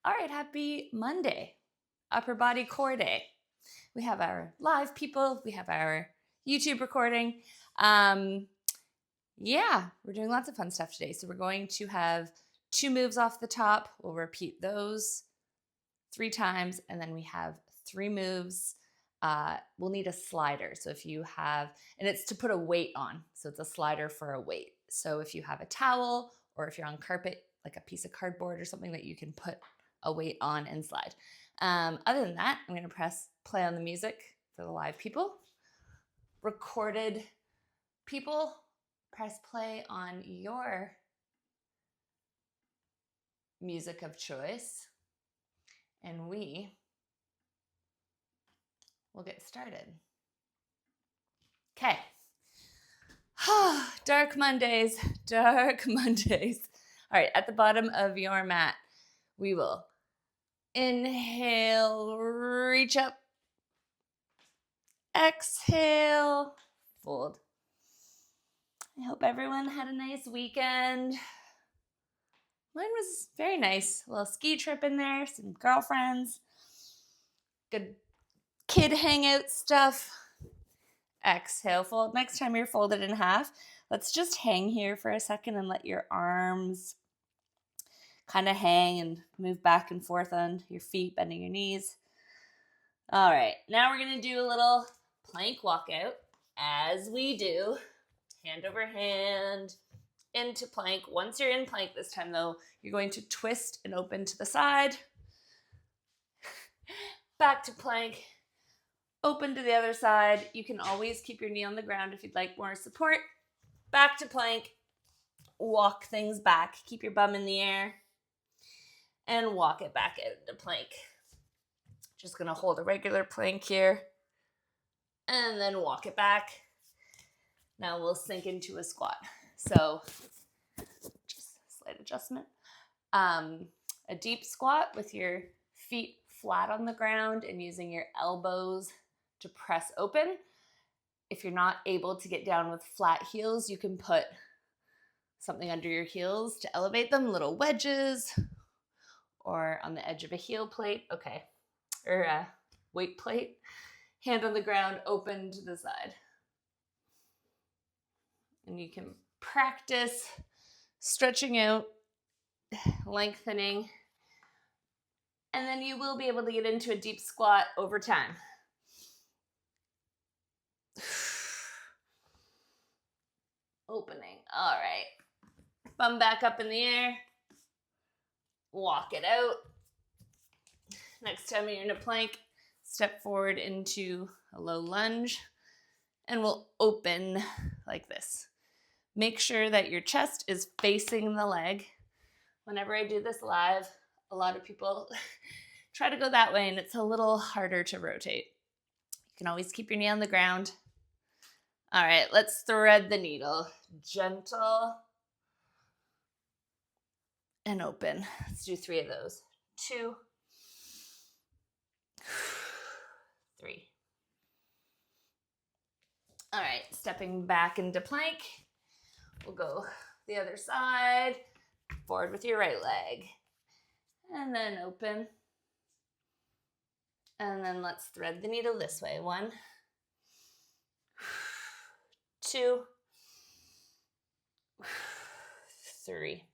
All right, happy Monday, upper body core day. We have our live people, we have our YouTube recording. We're doing lots of fun stuff today. So we're going to have 2 moves off the top. We'll repeat those 3 times, and then we have 3 moves. We'll need a slider. So if you have, and it's to put a weight on. So it's a slider for a weight. So if you have a towel or if you're on carpet, like a piece of cardboard or something that you can put a weight on and slide. Other than that, I'm going to press play on the music for the live people. Recorded people, press play on your music of choice, and we will get started. Okay. Dark Mondays. All right, at the bottom of your mat, we will inhale, reach up. Exhale, fold. I hope everyone had a nice weekend. Mine was very nice. A little ski trip in there, some girlfriends, good kid hangout stuff. Exhale, fold. Next time you're folded in half, let's just hang here for a second and let your arms kind of hang and move back and forth on your feet, bending your knees. All right, now we're going to do a little plank walkout. As we do, hand over hand into plank. Once you're in plank this time, though, you're going to twist and open to the side. Back to plank. Open to the other side. You can always keep your knee on the ground if you'd like more support. Back to plank. Walk things back. Keep your bum in the air. And walk it back out into plank. Just going to hold a regular plank here. And then walk it back. Now we'll sink into a squat. So just a slight adjustment. A deep squat with your feet flat on the ground and using your elbows to press open. If you're not able to get down with flat heels, you can put something under your heels to elevate them, little wedges, or on the edge of a heel plate, or a weight plate. Hand on the ground, open to the side. And you can practice stretching out, lengthening, and then you will be able to get into a deep squat over time. Opening. All right. Bum back up in the air. Walk it out. Next time you're in a plank, step forward into a low lunge, and we'll open like this. Make sure that your chest is facing the leg. Whenever I do this live, a lot of people try to go that way, and it's a little harder to rotate. You can always keep your knee on the ground. All right, let's thread the needle. Gentle and open. Let's do 3 of those. 2, 3. All right, stepping back into plank. We'll go the other side. Forward with your right leg. And then open. And then let's thread the needle this way. 1, 2, 3.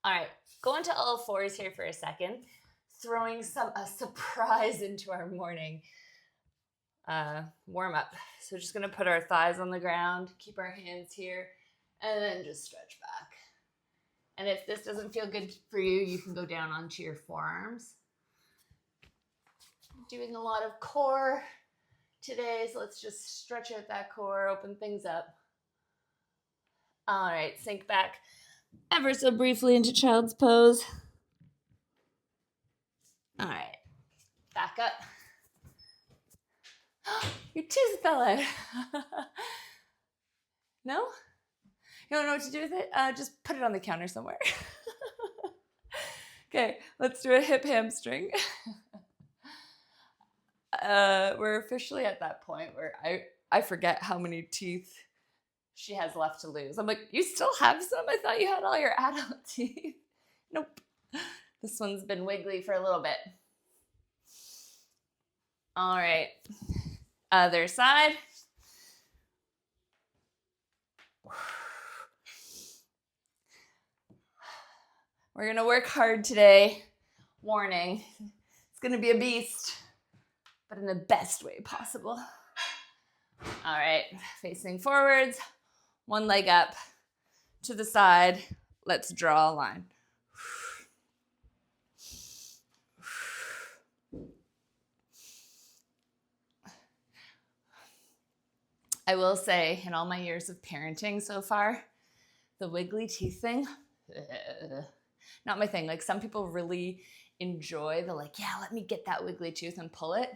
All right, go into all 4s here for a second, throwing a surprise into our morning warm up. So just gonna put our thighs on the ground, keep our hands here, and then just stretch back. And if this doesn't feel good for you, you can go down onto your forearms. I'm doing a lot of core today, so let's just stretch out that core, open things up. All right, sink back ever so briefly into child's pose. All right, back up. Your tooth fell out. No? You don't know what to do with it? Just put it on the counter somewhere. Okay, let's do a hip hamstring. We're officially at that point where I forget how many teeth she has left to lose. I'm like, you still have some? I thought you had all your adult teeth. Nope. This one's been wiggly for a little bit. All right, other side. We're gonna work hard today. Warning, it's gonna be a beast, but in the best way possible. All right, facing forwards, one leg up to the side. Let's draw a line. I will say, in all my years of parenting so far, the wiggly teeth thing, not my thing. Like, some people really enjoy the like, yeah, let me get that wiggly tooth and pull it.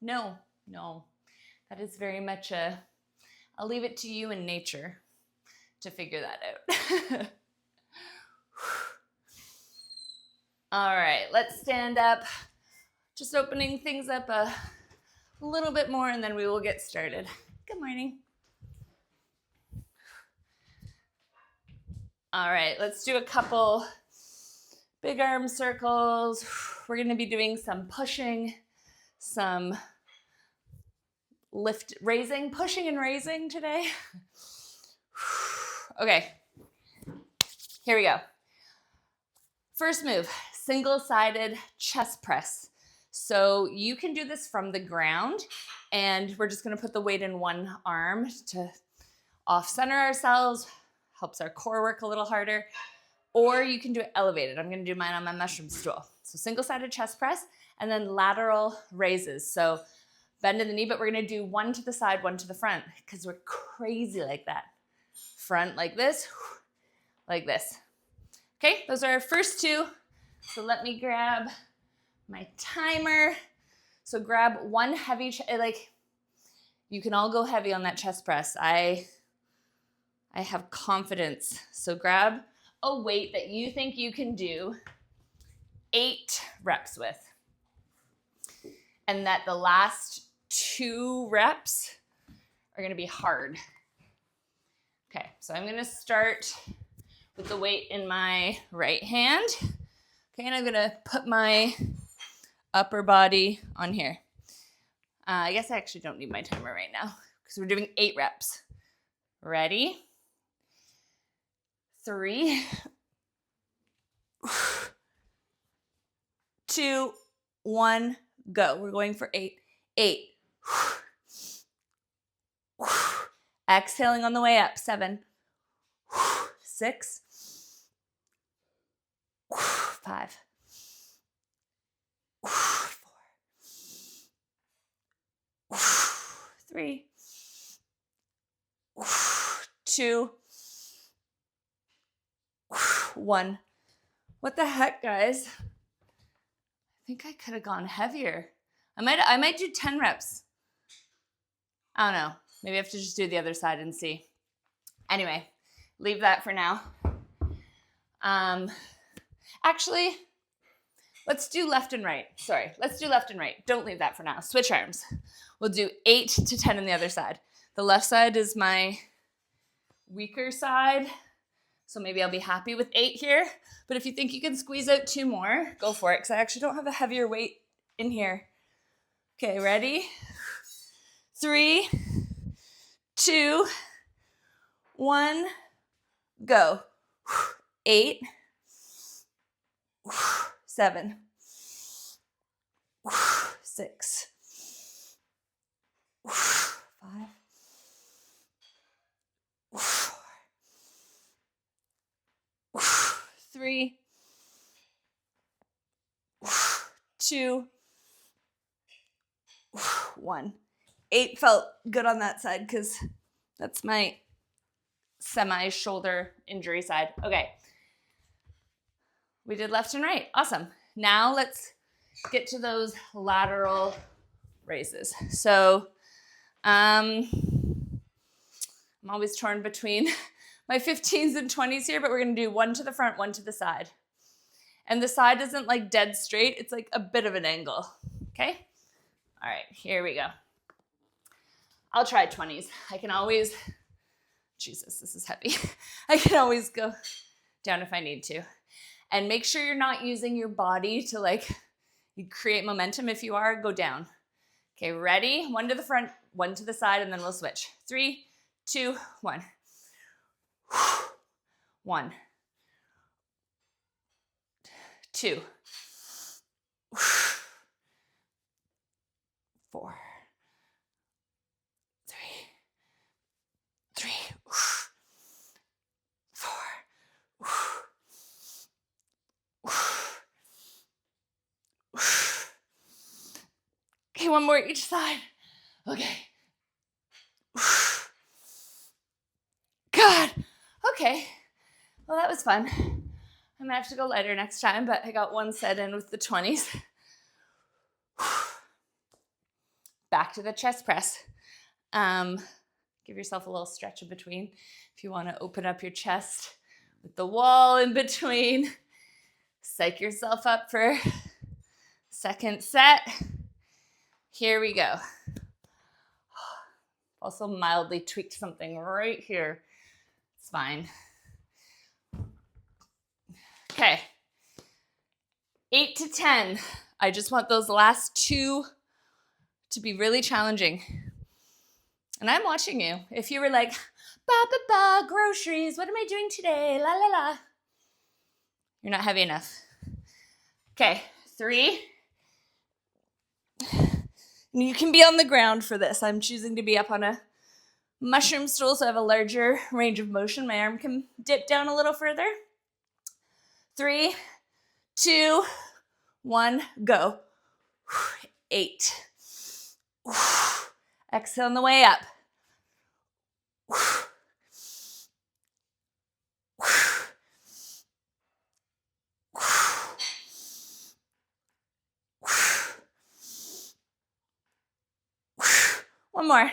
No, that is very much I'll leave it to you and nature to figure that out. All right, let's stand up. Just opening things up a little bit more and then we will get started. Good morning. All right, let's do a couple big arm circles. We're gonna be doing some pushing, some pushing and raising today. Okay, here we go. First move, single-sided chest press. So you can do this from the ground, and we're just gonna put the weight in one arm to off-center ourselves, helps our core work a little harder, or you can do it elevated. I'm gonna do mine on my mushroom stool. So single-sided chest press, and then lateral raises. So bend in the knee, but we're gonna do one to the side, one to the front, because we're crazy like that. Front like this, like this. Okay, those are our first two. So let me grab my timer. So grab one heavy, you can all go heavy on that chest press. I have confidence. So grab a weight that you think you can do 8 reps with. And that the last 2 reps are gonna be hard. Okay, so I'm gonna start with the weight in my right hand. Okay, and I'm gonna put my upper body on here. I guess I actually don't need my timer right now because we're doing 8 reps. Ready? 3, 2, 1, go. We're going for 8. 8. Exhaling on the way up. 7, 6, 5, 4, 3, 2, 1. What the heck, guys? I think I could have gone heavier. I might do 10 reps. I don't know. Maybe I have to just do the other side and see. Anyway, leave that for now. Actually, let's do left and right. Sorry, let's do left and right. Don't leave that for now. Switch arms. We'll do 8 to 10 on the other side. The left side is my weaker side, so maybe I'll be happy with 8 here. But if you think you can squeeze out 2 more, go for it, because I actually don't have a heavier weight in here. Okay, ready? 3, 2, 1, go. 8, 7, 6, 5, 4, 3, 2, 1. 8 felt good on that side because that's my semi-shoulder injury side. Okay. We did left and right. Awesome. Now let's get to those lateral raises. So I'm always torn between my 15s and 20s here, but we're going to do one to the front, one to the side. And the side isn't like dead straight. It's like a bit of an angle. Okay? All right, here we go. I'll try 20s. I can always, Jesus, this is heavy. I can always go down if I need to. And make sure you're not using your body to like create momentum. If you are, go down. Okay, ready? One to the front, one to the side, and then we'll switch. 3, 2, 1. 1, 2, 4, 3, 3, 4. Okay, one more each side. Okay. God. Okay. Well, that was fun. I'm gonna have to go lighter next time, but I got one set in with the 20s. Back to the chest press. Give yourself a little stretch in between if you want to open up your chest with the wall in between. Psych yourself up for second set. Here we go. Also mildly tweaked something right here. It's fine. Okay. 8 to 10. I just want those last two to be really challenging. And I'm watching you. If you were like, groceries, what am I doing today? La, la, la. You're not heavy enough. Okay, 3. You can be on the ground for this. I'm choosing to be up on a mushroom stool so I have a larger range of motion. My arm can dip down a little further. 3, 2, 1, go. 8. Exhale on the way up. One more.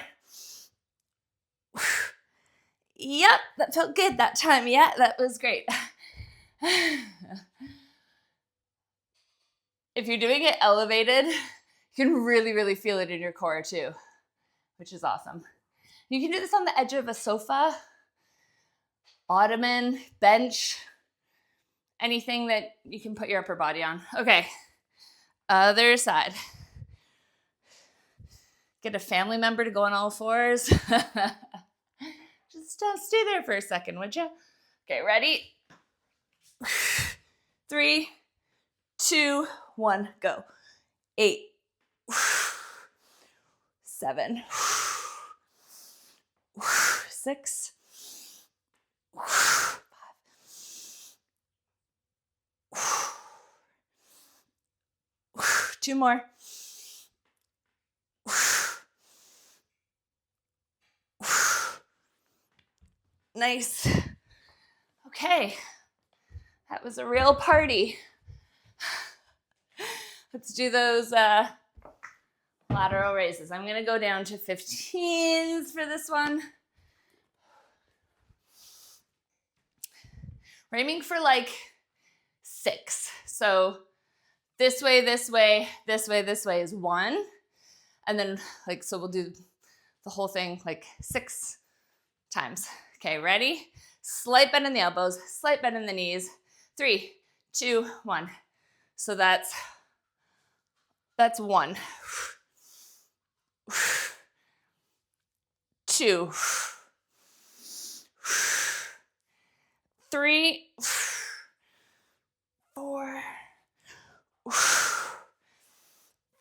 Yep, that felt good that time. Yeah, that was great. If you're doing it elevated, you can really, really feel it in your core too, which is awesome. You can do this on the edge of a sofa, ottoman, bench, anything that you can put your upper body on. Okay, other side. Get a family member to go on all fours. Just stay there for a second, would you? Okay, ready? 3, 2, 1, go. 8, 7, 6, 5, 2 more. Nice. Okay, that was a real party. Let's do those lateral raises. I'm gonna go down to 15s for this one. We're aiming for like 6. So this way, this way, this way, this way is 1. And then like, so we'll do the whole thing like 6 times. Okay, ready? Slight bend in the elbows, slight bend in the knees. 3, 2, 1. So that's 1. 2, 3, 4,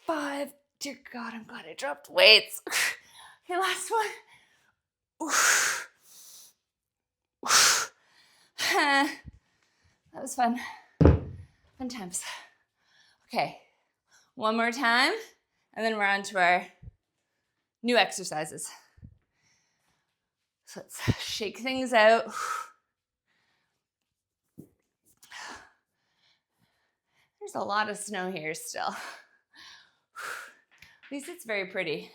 5. Dear God, I'm glad I dropped weights. Okay, last one. That was fun. Fun times. Okay, one more time, and then we're on to our new exercises. So let's shake things out. There's a lot of snow here still. At least it's very pretty.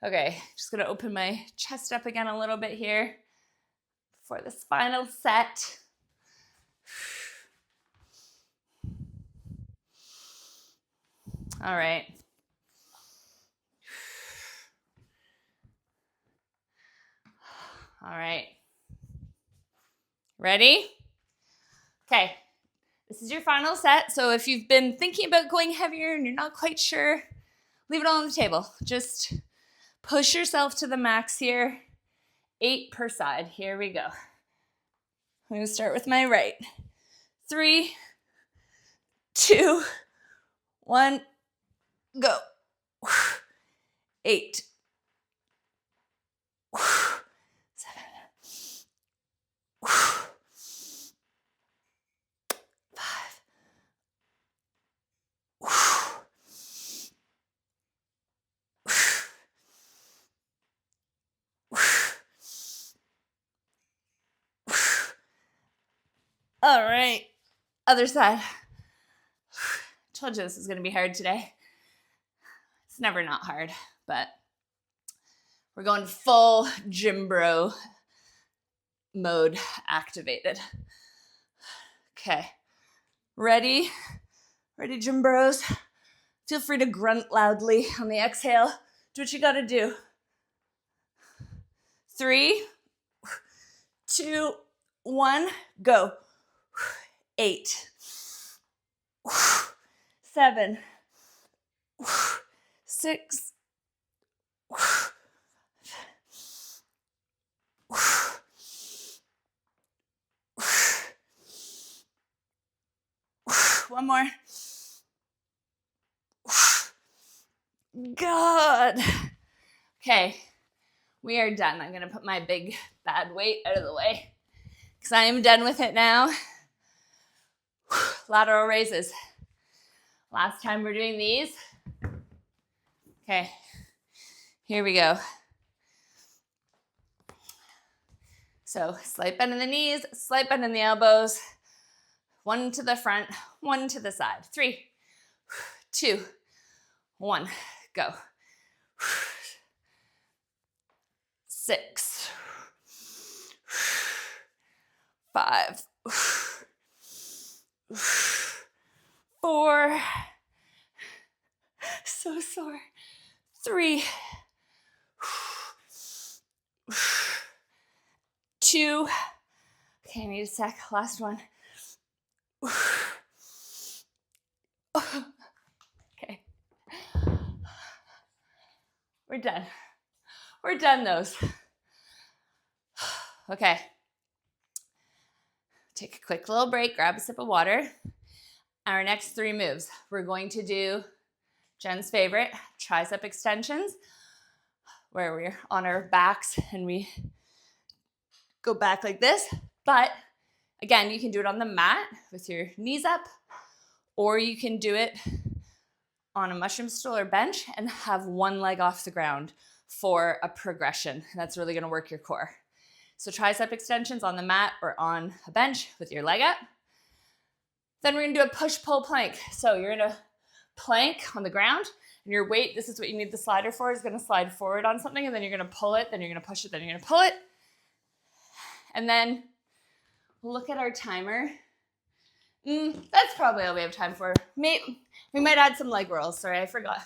Okay, just gonna open my chest up again a little bit here for this final set. All right. All right. Ready? Okay. The This is your final set. So if you've been thinking about going heavier and you're not quite sure, leave it all on the table. Just push yourself to the max here. 8 per side. Here we go. I'm going to start with my right. 3, 2, 1, go. 8. 7. 5. All right, other side. Told you this is going to be hard today. It's never not hard, but we're going full gym bro mode activated. Okay, ready? Ready, gym bros? Feel free to grunt loudly on the exhale. Do what you got to do. 3, 2, 1, go. 8, 7, 6, 1 more. Good. Okay, we are done. I'm going to put my big bad weight out of the way because I am done with it now. Lateral raises. Last time we're doing these. Okay, here we go. So slight bend in the knees, slight bend in the elbows. 1 to the front, 1 to the side. 3, 2, 1, go. 6, 5, 4, so sore. 3, 2, okay, I need a sec, last one. Okay, we're done. We're done those. Okay, take a quick little break, grab a sip of water. Our next 3 moves, we're going to do Jen's favorite, tricep extensions, where we're on our backs and we go back like this. But again, you can do it on the mat with your knees up, or you can do it on a mushroom stool or bench and have one leg off the ground for a progression. That's really gonna work your core. So tricep extensions on the mat or on a bench with your leg up. Then we're gonna do a push-pull plank. So you're gonna plank on the ground, and your weight, this is what you need the slider for, is gonna slide forward on something, and then you're gonna pull it, then you're gonna push it, then you're gonna pull it. And then look at our timer. That's probably all we have time for. Maybe we might add some leg rolls. Sorry, I forgot.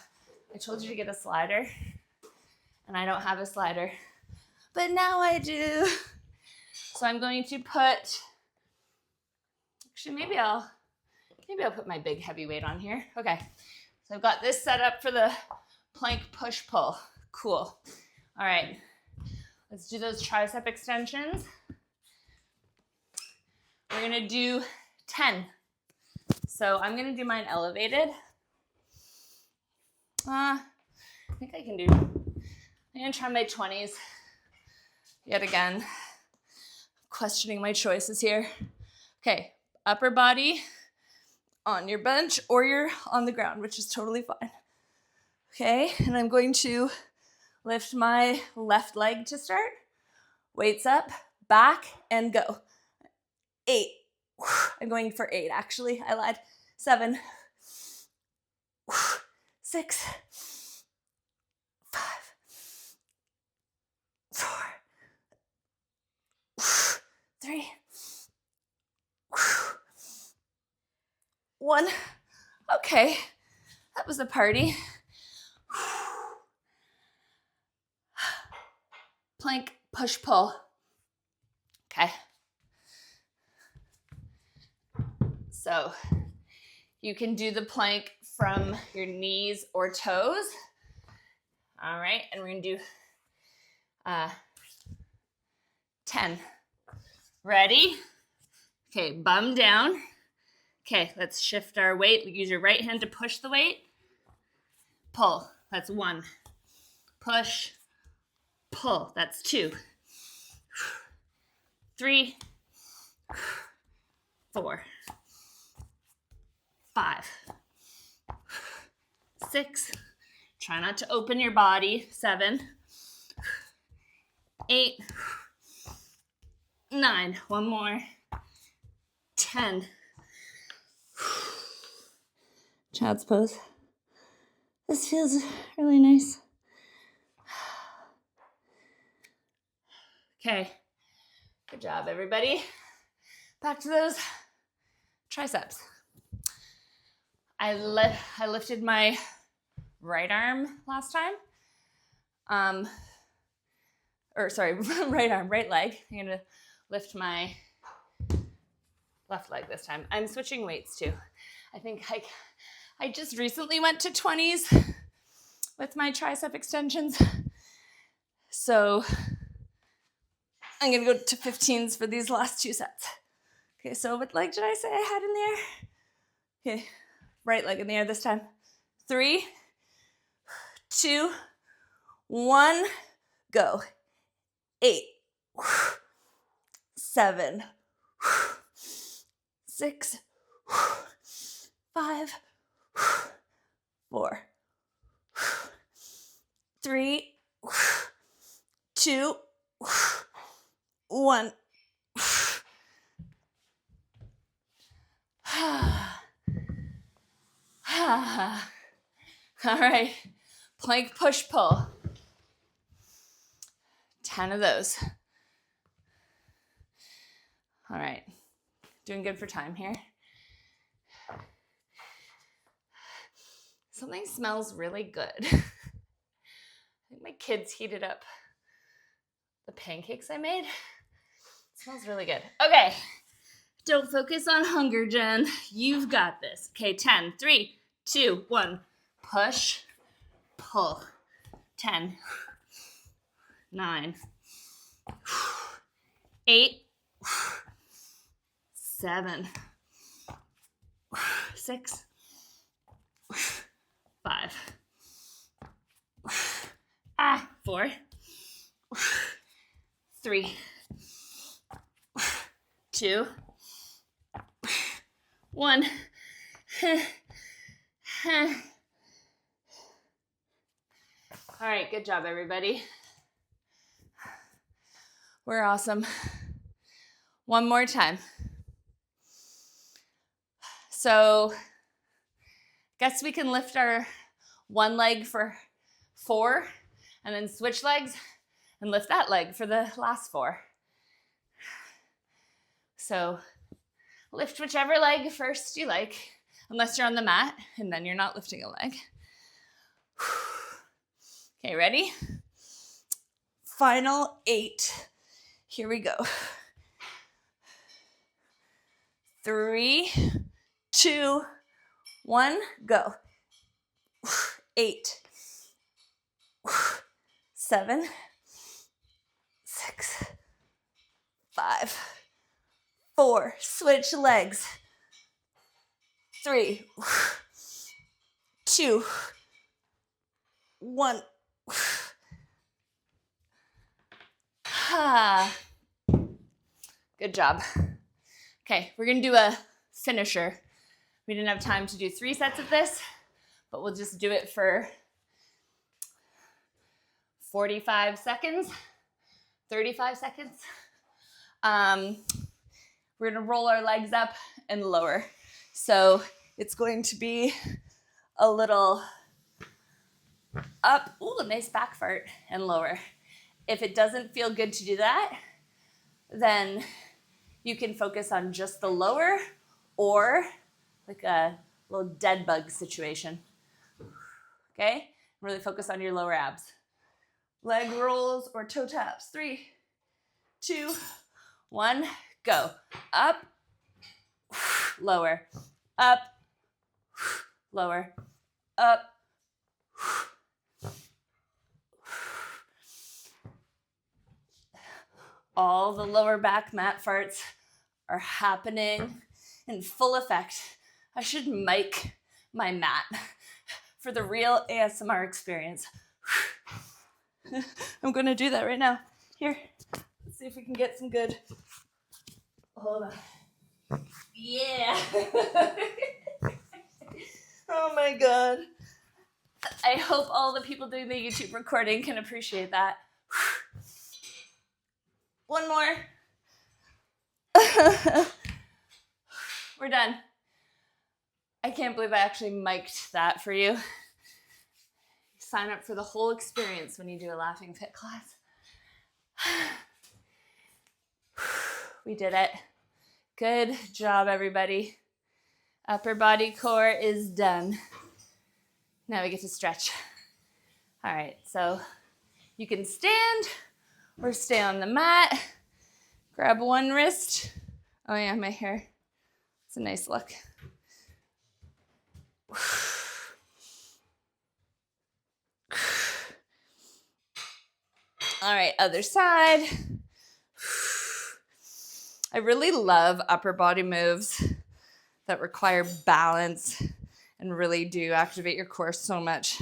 I told you to get a slider, and I don't have a slider, but now I do. So I'm going to put, actually maybe I'll put my big heavy weight on here. Okay, so I've got this set up for the plank push pull. Cool. All right, let's do those tricep extensions. We're gonna do 10. So I'm gonna do mine elevated. I think I can do, I'm gonna try my 20s. Yet again, questioning my choices here. Okay, upper body on your bench or you're on the ground, which is totally fine. Okay, and I'm going to lift my left leg to start. Weights up, back, and go. 8. I'm going for 8, actually. I lied. 7. 6. 5. 4. 3. 1. Okay, that was a party. Plank, push, pull. Okay. So you can do the plank from your knees or toes. All right, and we're gonna do 10. Ready? Okay, bum down. Okay, let's shift our weight. Use your right hand to push the weight. Pull, that's 1. Push, pull, that's 2. 3, 4, 5, 6. Try not to open your body. 7, 8, 9. One more. 10. Child's pose. This feels really nice. Okay. Good job, everybody. Back to those triceps. I lifted my right arm last time. Right arm, right leg. I'm gonna lift my left leg this time. I'm switching weights too. I think I just recently went to 20s with my tricep extensions. So I'm gonna go to 15s for these last 2 sets. Okay, so what leg did I say I had in the air? Okay, right leg in the air this time. 3, 2, 1, go. 8, 7, 6, 5, 4, 3, 2, 1. All right, plank push pull. 10 of those. All right, doing good for time here. Something smells really good. I think my kids heated up the pancakes I made. It smells really good. Okay, don't focus on hunger, Jen. You've got this. Okay, 10, 3, 2, 1. Push, pull. 10, 9, 8, 7, 6, 5, 4, 3, 2, 1. All right, good job, everybody. We're awesome. One more time. So, guess we can lift our one leg for 4 and then switch legs and lift that leg for the last 4. So, lift whichever leg first you like, unless you're on the mat, and then you're not lifting a leg. Okay, ready? Final 8. Here we go. 3, 2, 1, go. 8, 7, 6, 5, 4. Switch legs. 3, 2, 1. Good job. Okay, we're gonna do a finisher. We didn't have time to do 3 sets of this, but we'll just do it for 45 seconds, 35 seconds. We're gonna roll our legs up and lower. So it's going to be a little up, ooh, a nice back fart, and lower. If it doesn't feel good to do that, then you can focus on just the lower or like a little dead bug situation. Okay? Really focus on your lower abs. Leg rolls or toe taps. 3, 2, 1, go. Up, lower, up, lower, up. All the lower back mat farts are happening in full effect. I should mic my mat for the real ASMR experience. I'm gonna do that right now. Here, let's see if we can get some good. Hold on. Yeah. Oh my God. I hope all the people doing the YouTube recording can appreciate that. One more. We're done. I can't believe I actually mic'd that for you. Sign up for the whole experience when you do a Laughing Fit class. We did it. Good job, everybody. Upper body core is done. Now we get to stretch. All right, so you can stand or stay on the mat. Grab one wrist. Oh yeah, my hair. It's a nice look. All right, other side. I really love upper body moves that require balance and really do activate your core so much.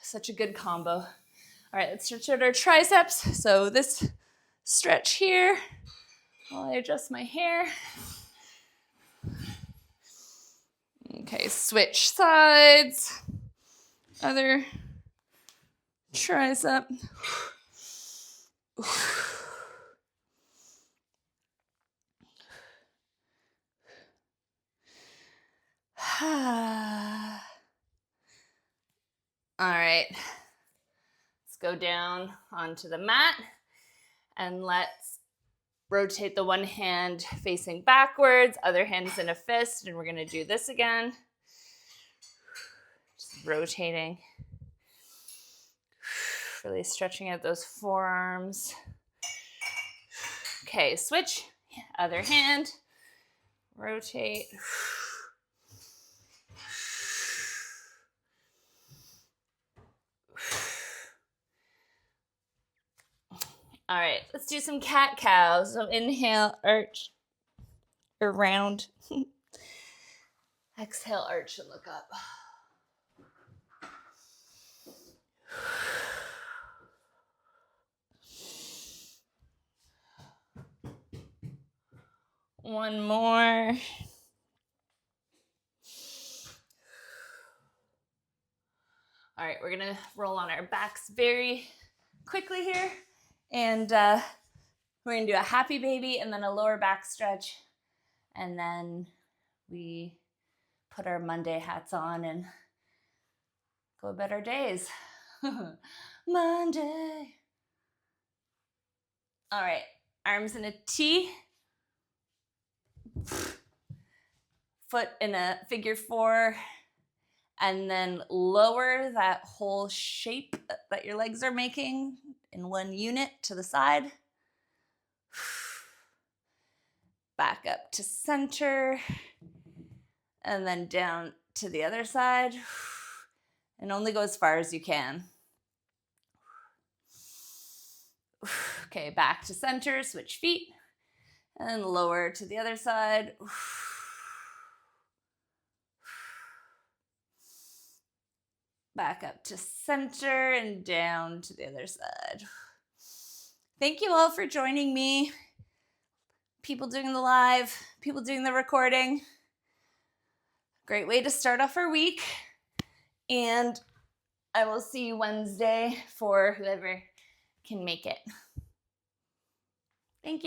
Such a good combo. All right, let's stretch out our triceps. So this stretch here while I adjust my hair. Okay, switch sides. Other tricep. All right, let's go down onto the mat and let's rotate the one hand facing backwards, other hand's in a fist, and we're gonna do this again. Just rotating. Really stretching out those forearms. Okay, switch, other hand, rotate. All right, let's do some cat-cow. So inhale, arch, around. Exhale, arch and look up. One more. All right, we're gonna roll on our backs very quickly here. And we're gonna do a happy baby and then a lower back stretch. And then we put our Monday hats on and go about our days. Monday. All right, arms in a T. Foot in a figure four. And then lower that whole shape that your legs are making in one unit to the side. Back up to center. And then down to the other side. And only go as far as you can. Okay, back to center, switch feet. And lower to the other side. Back up to center and down to the other side. Thank you all for joining me. People doing the live, people doing the recording. Great way to start off our week. And I will see you Wednesday for whoever can make it. Thank you.